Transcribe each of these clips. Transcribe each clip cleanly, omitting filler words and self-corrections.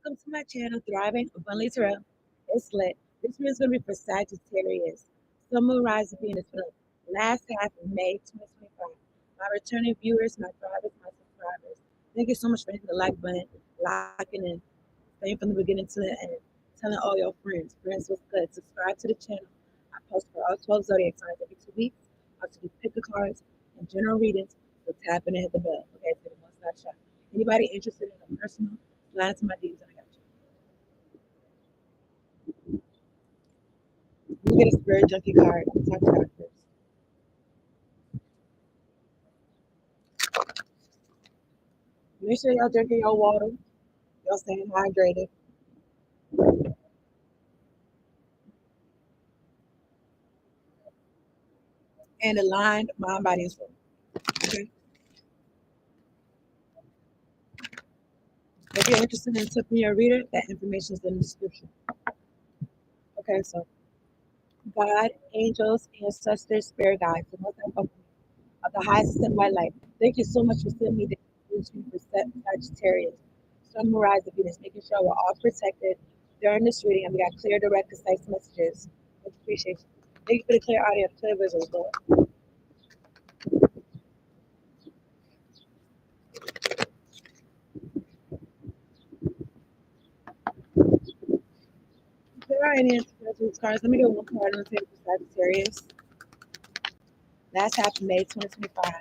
Welcome to my channel, Thriving Abundantly Tarot. It's lit. This video is going to be for Saggitarius. Sun, Moon, Rise, and Venus for the last half of May 2025. My returning viewers, my thrivers, my subscribers. Thank you so much for hitting the like button, locking in, staying from the beginning to the end, telling all your friends. Friends, what's good? Subscribe to the channel. I post for all 12 zodiac signs every 2 weeks. I also do pick the cards and general readings. So tap in and hit the bell. Okay, so the one-stop shop. Anybody interested in a personal? Slide into my DMs and I got you. Let me get a spirit junkie card. Talk to God first. Make sure y'all drinking your water. Y'all staying hydrated. And aligned mind, body, and soul. Okay. If you're interested in tipping your reader, that information is in the description. Okay, so God, angels, ancestors, spirit guides, the most of the highest and white light. Thank you so much for sending me the information for Sagittarius. Summarize the Venus, making sure we're all protected during this reading and we got clear, direct, concise messages. Much appreciation. Thank you for the clear audio, clear visuals, Lord. There are any answers cards. Let me do one card on the table for Sagittarius. Last half of May 2025.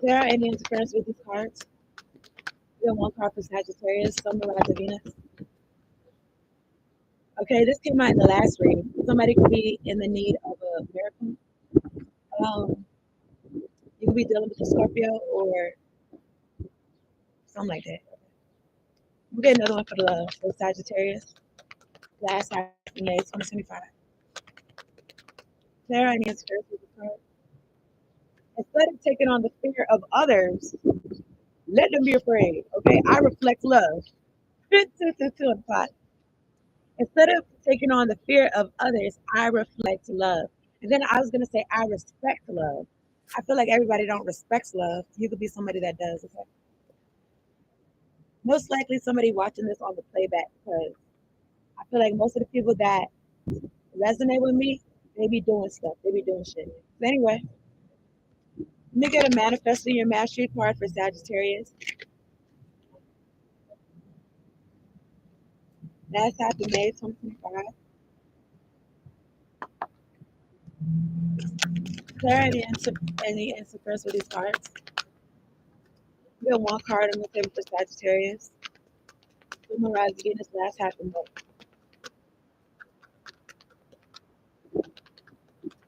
There are any interference with these cards. We have one card for Sagittarius, Summarize the Venus. Okay, this came out in the last reading. Somebody could be in the need of a miracle. You could be dealing with a Scorpio or something like that. We'll get another one for the love for Sagittarius. Last half of May 2025. There are any interference with the card. Instead of taking on the fear of others, let them be afraid. Okay, I reflect love. Two pot. Instead of taking on the fear of others, I reflect love. And then I was gonna say I respect love. I feel like everybody don't respect love. You could be somebody that does. Okay? Most likely somebody watching this on the playback because I feel like most of the people that resonate with me, they be doing stuff. They be doing shit. But anyway, let me get a manifesting your mastery card for Sagittarius. Last half of May 2025. Clear any answer first with these cards. We got one card on the table for Sagittarius. Summarize again this last half of May.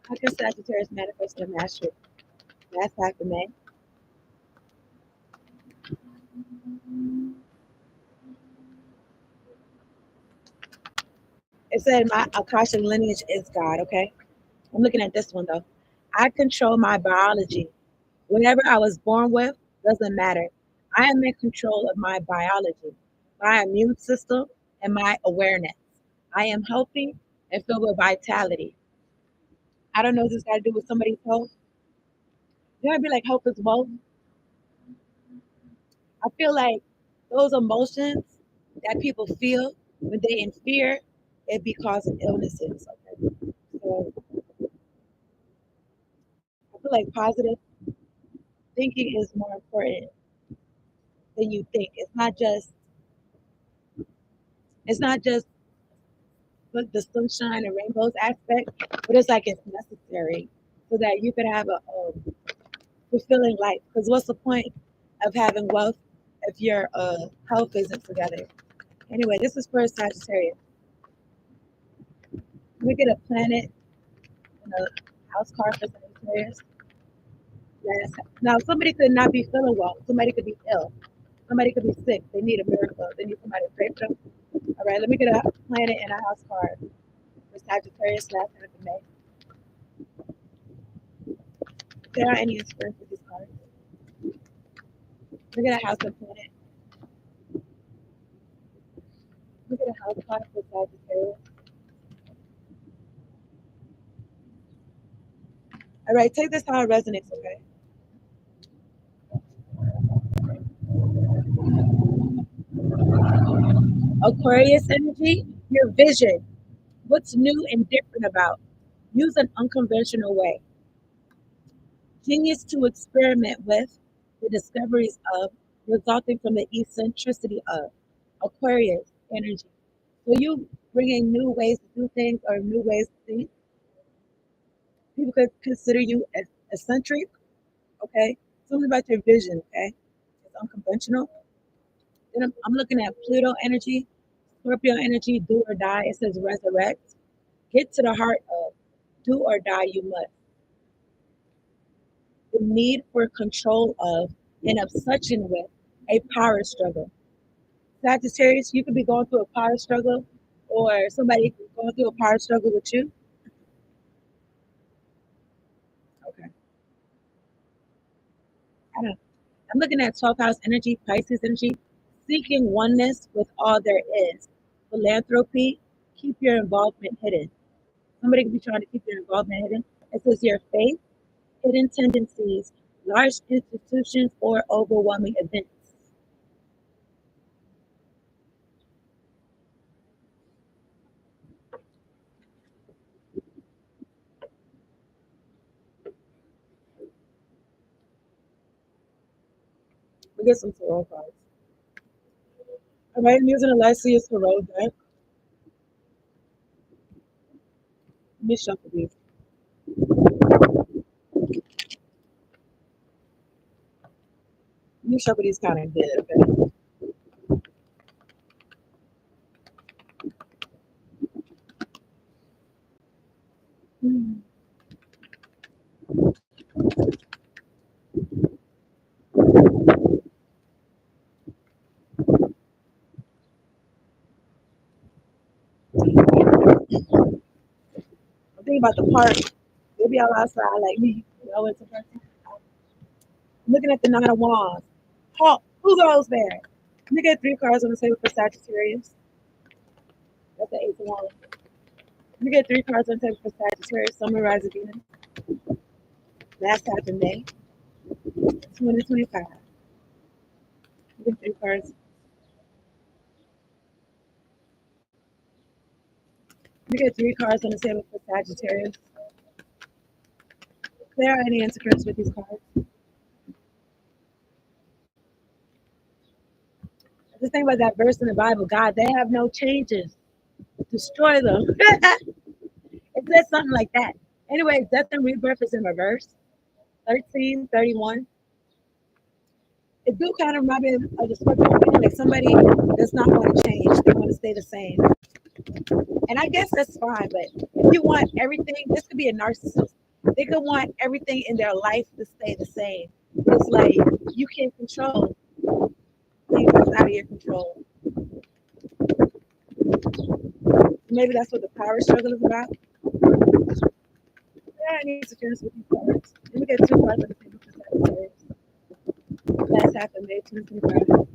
How can Sagittarius manifest their mastery? Last half of May. It said my Akashic lineage is God, okay? I'm looking at this one though. I control my biology. Whatever I was born with doesn't matter. I am in control of my biology, my immune system, and my awareness. I am healthy and filled with vitality. I don't know if this got to do with somebody's health. You ever be like health is wealth? I feel like those emotions that people feel when they in fear, it be causing illnesses. Okay, so I feel like positive thinking is more important than you think. It's not just the sunshine and rainbows aspect, but it's like it's necessary so that you can have a fulfilling life. Because what's the point of having wealth if your health isn't together? Anyway, this is for Sagittarius. We get a planet and a house card for Sagittarius. Yes. Now, somebody could not be feeling well. Somebody could be ill. Somebody could be sick. They need a miracle. They need somebody to pray for them. All right, let me get a planet and a house card for Sagittarius last half of May. If there are any experience with these cards, look at a house and planet. Look at a house card for Sagittarius. All right, take this how it resonates, okay? Aquarius energy, your vision. What's new and different about? Use an unconventional way. Genius to experiment with the discoveries of, resulting from the eccentricity of Aquarius energy. So you bring in new ways to do things or new ways to think. People could consider you as eccentric, okay? Something about your vision, okay? It's unconventional. Then I'm looking at Pluto energy, Scorpio energy, do or die. It says resurrect. Get to the heart of do or die you must. The need for control of and obsession with a power struggle. Sagittarius, you could be going through a power struggle or somebody going through a power struggle with you. Okay. I don't know. I'm looking at 12th house energy, Pisces energy, seeking oneness with all there is. Philanthropy, keep your involvement hidden. Somebody could be trying to keep your involvement hidden. It says your faith, hidden tendencies, large institutions, or overwhelming events. We get some tarot cards. All right, I'm using a Lysias tarot deck. Let me shuffle these. Let me shuffle these kind of good. Okay? Hmm. I'm thinking about the park. Maybe I'll outside like me. You know, it's a person. I'm looking at the Nine of Wands. Halt. Who goes there? Let me get three cards on the table for Sagittarius. That's the Eight of Wands. Let me get three cards on the table for Sagittarius. Summer, Rise, Venus. Last half of May, 2025. Let me get three cards. Let me get three cards on the table for Sagittarius. There are any interference with these cards. Just think about that verse in the Bible. God, they have no changes. Destroy them. It says something like that. Anyway, death and rebirth is in reverse. 1331. It do kind of remind me of the Scorpio, like somebody does not want to change. They want to stay the same. And I guess that's fine, but if you want everything, this could be a narcissist. They could want everything in their life to stay the same. It's like you can't control things that's out of your control. Maybe that's what the power struggle is about. Yeah, I need to finish with these cards. Let me get two cards on the table for Sagittarius. Last half of May 2025.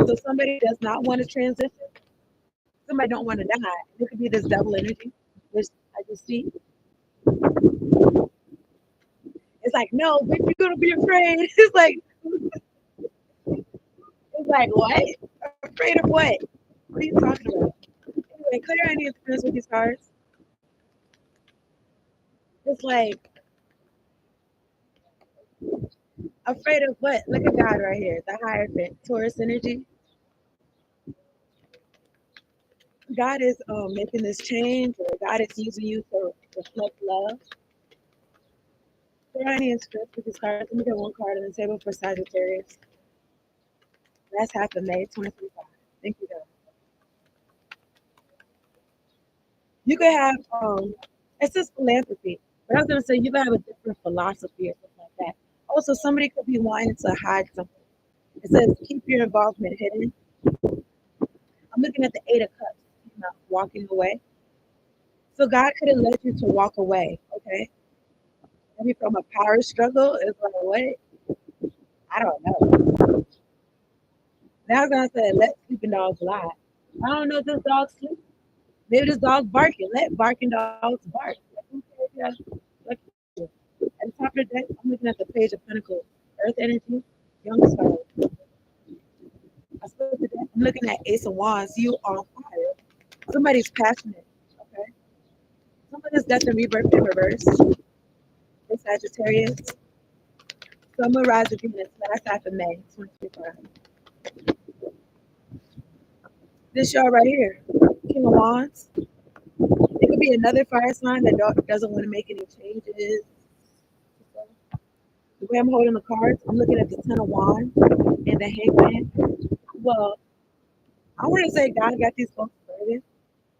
So somebody does not want to transition. Somebody don't want to die. It could be this double energy, which I just see. It's like, no, but you're gonna be afraid. It's like what? Afraid of what? What are you talking about? Anyway, clear any interference with these cards. It's like afraid of what? Look at God right here, the Hierophant, Taurus energy. God is making this change, or God is using you to reflect love. Clear any interference with these cards. Let me get one card on the table for Sagittarius. Last half of May 2025. Thank you, God. You could have it's just philanthropy. But I was gonna say you could have a different philosophy or something like that. Also, somebody could be wanting to hide something. It says keep your involvement hidden. I'm looking at the Eight of Cups, walking away. So God could have led you to walk away, okay? Maybe from a power struggle. It's like what? I don't know. Now I was gonna say let sleeping dogs lie. I don't know if this dog sleep. Maybe this dog's barking. Let barking dogs bark. Like, at the top of the deck, I'm looking at the Page of Pentacles, Earth energy, young star. I'm looking at Ace of Wands. You are on fire. Somebody's passionate. Okay. Somebody's death and rebirth in reverse. For Sagittarius. Summer rise of Venus last half of May 2025. This y'all right here. King of Wands. It could be another fire sign that doesn't want to make any changes. The way I'm holding the cards, I'm looking at the Ten of Wands and the Hangman. Well, I want to say God got these folks started,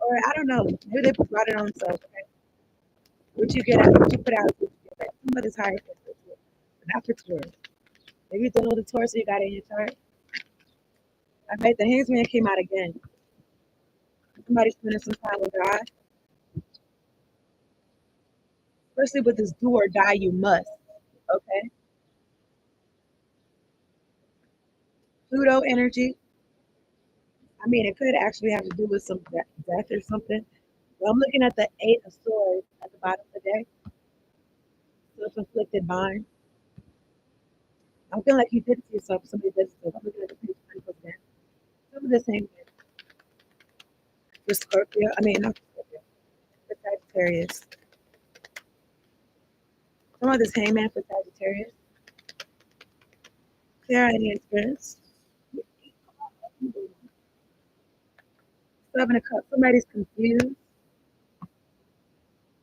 or I don't know. Maybe they brought it on themselves. Okay? What you get out, what you put out, what you get back. Somebody's higher for Taurus, but not for Taurus. Maybe you don't know the Taurus you got in your chart. I bet the Hangman came out again. Somebody's spending some time with God. Especially with this do or die, you must. Okay? Pluto energy. I mean, it could actually have to do with some death or something. But I'm looking at the Eight of Swords at the bottom of the deck. Self-inflicted bind. I feel like you did it to yourself. Somebody did it to you. I'm looking at the page 20 again. Some of the same thing. For Scorpio. I mean, not Scorpio. For Sagittarius. Some of this hangman for Sagittarius. Clear any experience. Seven of Cups. Somebody's confused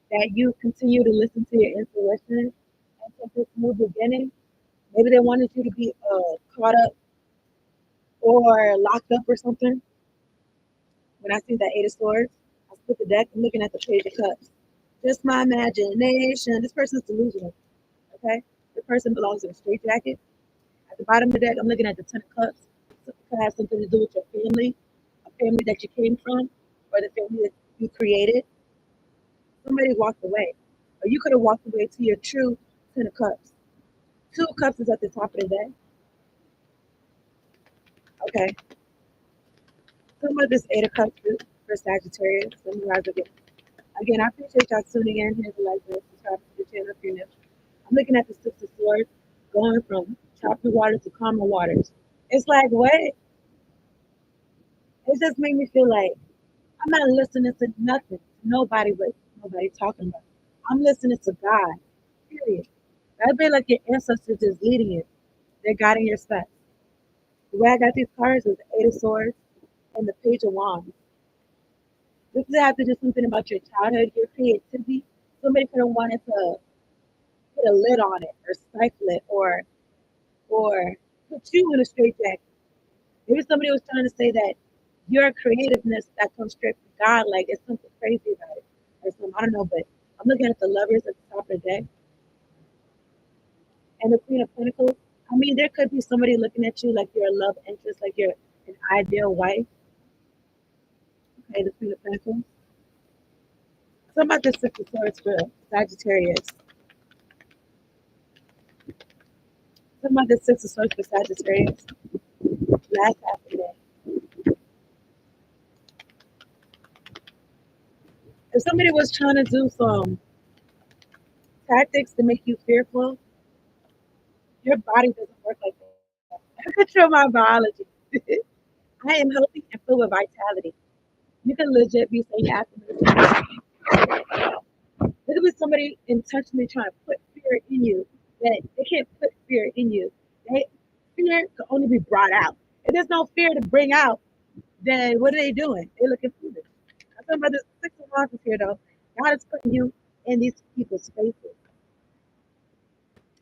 that you continue to listen to your intuition and take this new beginning. Maybe they wanted you to be caught up or locked up or something. When I see that Eight of Swords, I split the deck. I'm looking at the Page of Cups. Just my imagination. This person's delusional. Okay? The person belongs in a straitjacket. At the bottom of the deck, I'm looking at the Ten of Cups. It could have something to do with your family, a family that you came from, or the family that you created. Somebody walked away. Or you could have walked away to your true Ten of Cups. Two of Cups is at the top of the deck. Okay. Some of this Eight of Cups for Sagittarius. Let me rise again. Again, I appreciate y'all tuning in. Here's the like button. Subscribe to the channel if you're new. I'm looking at the Six of Swords going from choppy waters to calmer waters. It's like, what? It just made me feel like I'm not listening to nothing, nobody but nobody talking about it. I'm listening to God, period. That'd be like your ancestors just leading you. They're guiding your steps. The way I got these cards was the Eight of Swords and the Page of Wands. This could have to do something about your childhood, your creativity. Somebody could have wanted to put a lid on it or stifle it or put you in a straitjacket. Maybe somebody was trying to say that your creativeness that comes straight from God, like it's something crazy about it. Or something, I don't know, but I'm looking at the lovers at the top of the deck and the Queen of Pentacles. I mean, there could be somebody looking at you like you're a love interest, like you're an ideal wife. Okay, the Queen of Pentacles. Some about the Six of Swords for Sagittarius. Some about the Six of Swords for Sagittarius. Last half of the day. If somebody was trying to do some tactics to make you fearful, your body doesn't work like that. I control my biology. I am healthy and full of vitality. You can legit be saying affirmations. There could be somebody intentionally trying to put fear in you that they can't put fear in you. Fear can only be brought out. If there's no fear to bring out, then what are they doing? They're looking foolish. I'm talking about the Six of Wands here, though. God is putting you in these people's spaces.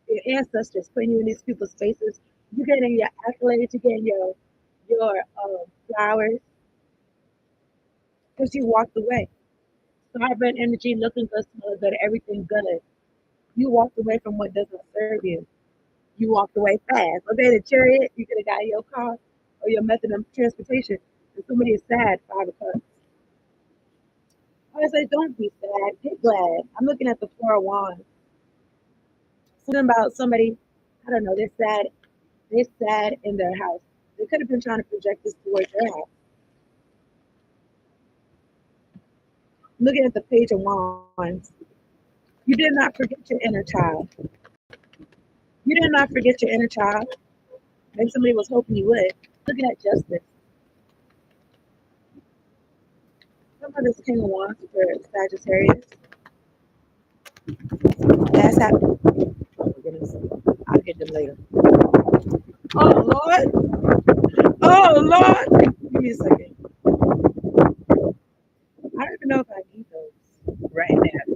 Your ancestors putting you in these people's spaces. You're getting your accolades. You're getting your flowers because you walked away. Vibrant energy, looking good, smelling good, everything good. You walked away from what doesn't serve you. You walked away fast. Okay, the chariot, you could have got your car or your method of transportation. And somebody is sad, 5 o'clock. I say, don't be sad. Get glad. I'm looking at the Four of Wands. Something about somebody, I don't know, they're sad. They're sad in their house. They could have been trying to project this towards their house. Looking at the Page of Wands. You did not forget your inner child. You did not forget your inner child. Maybe somebody was hoping you would. Looking at justice. Some of this King of Wands for Sagittarius. That's happening. Oh my goodness. I'll get them later. Oh Lord. Oh Lord. Give me a second. I don't even know if I need those right now.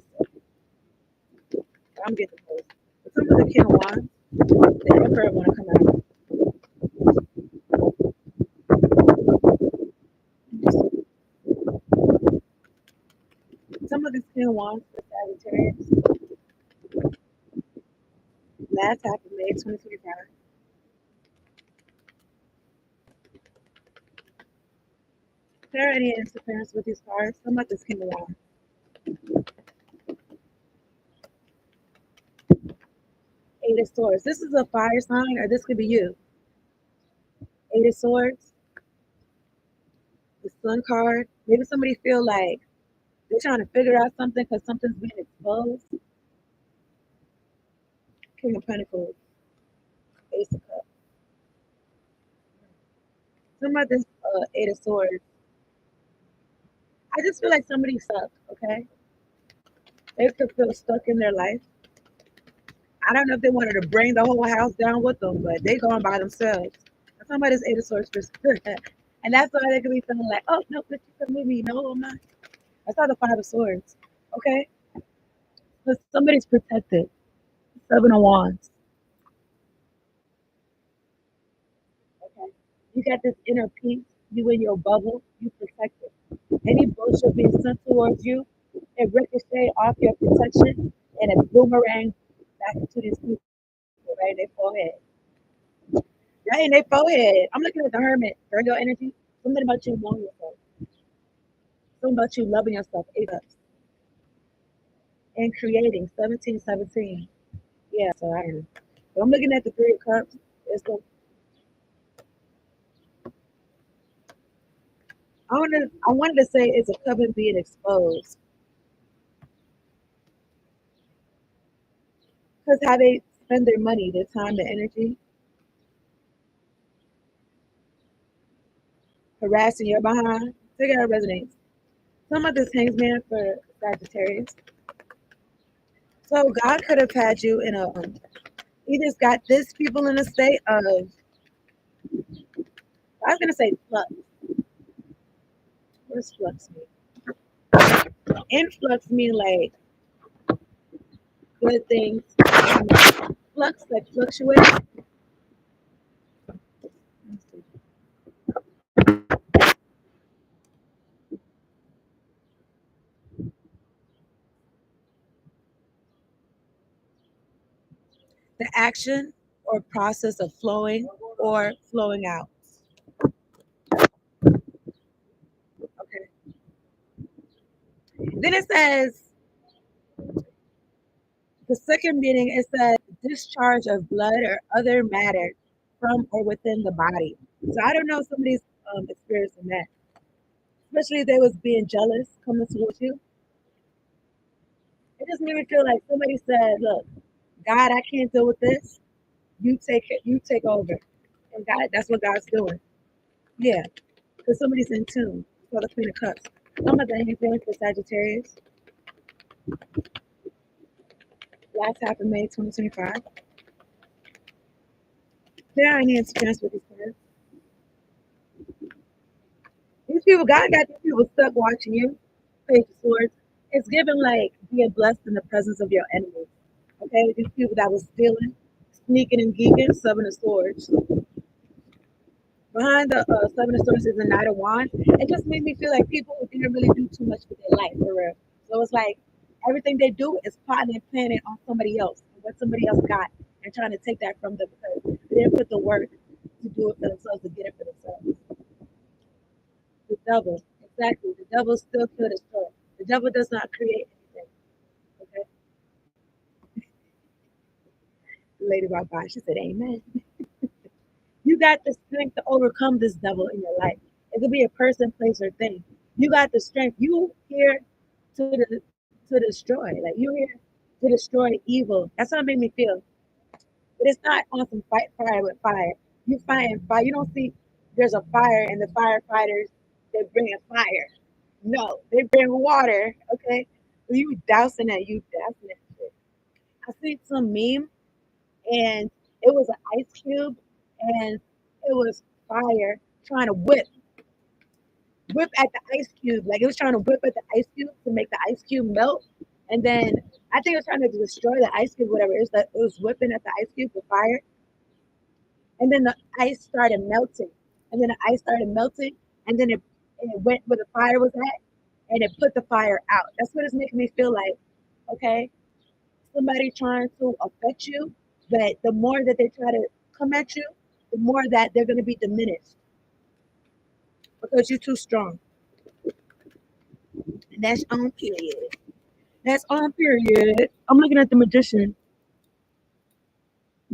I'm getting those. But some of the King of Wands, the Emperor want to come out. Some of this King of Wands for Sagittarius. Last half of May 2025. Is there any interference with these cards? Some of this King of Wands. Eight of Swords. This is a fire sign, or this could be you. Eight of Swords. The Sun card. Maybe somebody feel like they're trying to figure out something because something's being exposed. King of Pentacles. Ace of Cups. Some of this Eight of Swords. I just feel like somebody sucks, okay? They could feel stuck in their life. I don't know if they wanted to bring the whole house down with them, but they going by themselves. Somebody's Eight of Swords for and that's why they could be feeling like, oh no, but you can move me. No, I'm not. That's not the Five of Swords. Okay? But somebody's protected. Seven of Wands. Okay. You got this inner peace, you in your bubble, you protected. Any bullshit being sent towards you, it ricochet off your protection and it boomerang back into these people right in their forehead. Right in their forehead. I'm looking at the hermit, during your energy. Something about you knowing yourself. Something about you loving yourself. Eight ups. And creating. 1717. Yeah, so I don't know. But I'm looking at the Three of Cups. It's the I wanted to say it's a coven being exposed. Because how they spend their money, their time, their energy, harassing your behind. Take it out resonates. Some of this hangs man for Sagittarius. So God could have had you in a he just got this people in a state of I was gonna say flux. What does flux mean? Influx mean like good things. Flux like fluctuate. The action or process of flowing or flowing out. Okay. Then it says the second meaning it says discharge of blood or other matter from or within the body. So I don't know if somebody's experiencing that. Especially if they was being jealous coming towards you. It just made me feel like somebody said, look, God, I can't deal with this. You take it, you take over. And God, that's what God's doing. Yeah. Because somebody's in tune for the Queen of Cups. Some of the anything for Sagittarius. Last half of May 2025. There are any experience with these cards. These people, God got these people stuck watching you. Page of Swords. It's given like being blessed in the presence of your enemies. Okay, these people that was stealing, sneaking and geeking, Seven of Swords. Behind the Seven of Swords is the Knight of Wands. It just made me feel like people didn't really do too much with their life for real. So it's like everything they do is plotting and planning on somebody else, what somebody else got, and trying to take that from them because they didn't put the work to do it for themselves, to get it for themselves. The devil, exactly. The devil still kill destroy. The devil does not create anything. Okay. The lady walked by. She said, "Amen." You got the strength to overcome this devil in your life. It could be a person, place, or thing. You got the strength. You here to destroy. Like you here to destroy evil. That's how it made me feel. But it's not on some fight fire with fire. You fighting fire. You don't see. there's a fire and the firefighters, they bring a fire. No, they bring water. Okay, you dousing that, you dousing that shit. I seen some meme and it was an ice cube and it was fire trying to whip at the ice cube. Like it was trying to whip at the ice cube to make the ice cube melt. And then I think it was trying to destroy the ice cube, whatever. It was whipping at the ice cube with fire. And then the ice started melting. And then the ice started melting. And then it went where the fire was at and it put the fire out. That's what it's making me feel like. Okay. Somebody trying to affect you, but the more that they try to come at you, the more that they're going to be diminished because you're too strong. And that's on period. That's on period. I'm looking at the magician,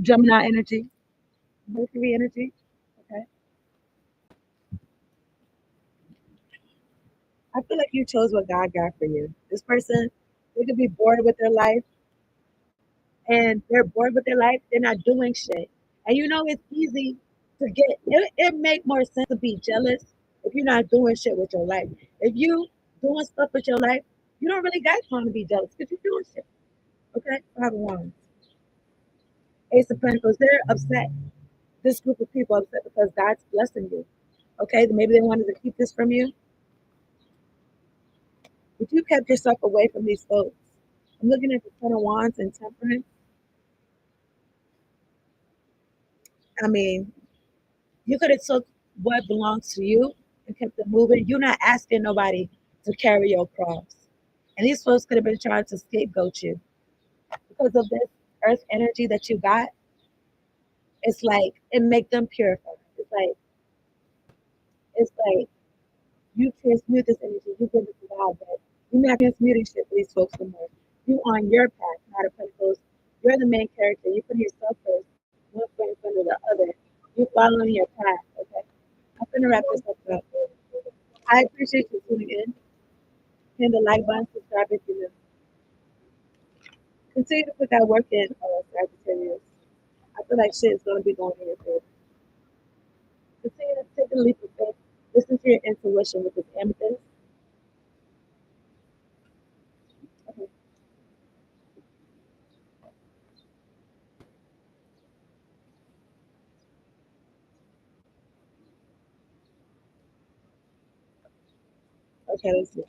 Gemini energy, Mercury energy. Okay. I feel like you chose what God got for you. This person, they could be bored with their life and they're bored with their life. They're not doing shit. And you know, it's easy to it make more sense to be jealous if you're not doing shit with your life. If you doing stuff with your life, you don't really got time to be jealous because you're doing shit. Okay? Five of Wands. Ace of Pentacles, they're upset. This group of people are upset because God's blessing you. Okay, maybe they wanted to keep this from you, but you kept yourself away from these folks. I'm looking at the Ten of Wands and Temperance. I mean, you could have took what belongs to you and kept it moving. You're not asking nobody to carry your cross. And these folks could have been trying to scapegoat you because of this earth energy that you got. It's like it make them purified. It's like you transmute this energy, you give it to God, but you're not transmuting shit for these folks anymore. You on your path, not a pentacles. You're the main character. You put yourself first, one foot in front of the other. You following your path, okay? I'm gonna wrap this up. I appreciate you tuning in. Hit the like button, subscribe if you know. Continue to put that work in, Sagittarius. I feel like shit is gonna be going in your favor. Continue to take a leap of faith. Listen to your intuition with this amethyst. Okay, okay, let's see.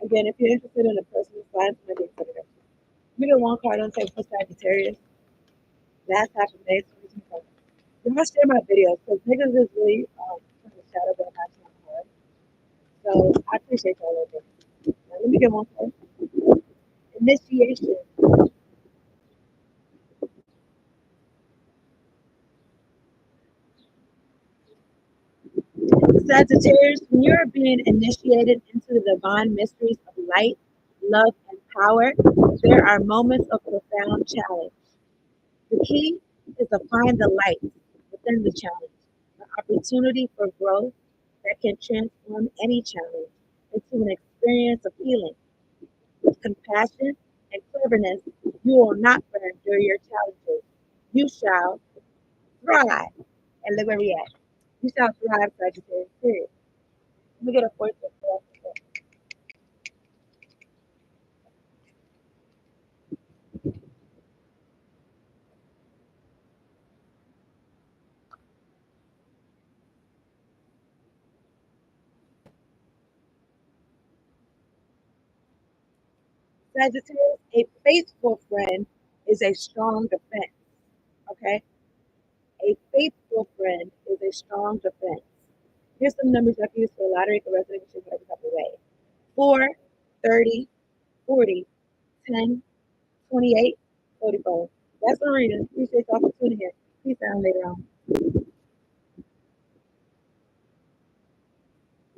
Again, if you're interested in a personal sign, my name is we get one card on tape for Sagittarius. Last half of May 2025. You must share my videos because niggas is really trying to shadow their national card. So I appreciate y'all over. Now, let me get one card. Initiation. Sagittarius, when you're being initiated into the divine mysteries of light, love, and power, there are moments of profound challenge. The key is to find the light within the challenge, an opportunity for growth that can transform any challenge into an experience of healing. With compassion and cleverness, you will not burn during your challenges. You shall thrive. And look where we at. You shall thrive, Sagittarius. Period. Let me get a fourth one. Sagittarius, a faithful friend is a strong defense. Okay? A faithful friend is a strong defense. Here's some numbers I can use for a lottery for residential every type of way. 4, 30, 40, 10, 28, 44. That's the reading. Appreciate y'all for tuning in. Peace out later on.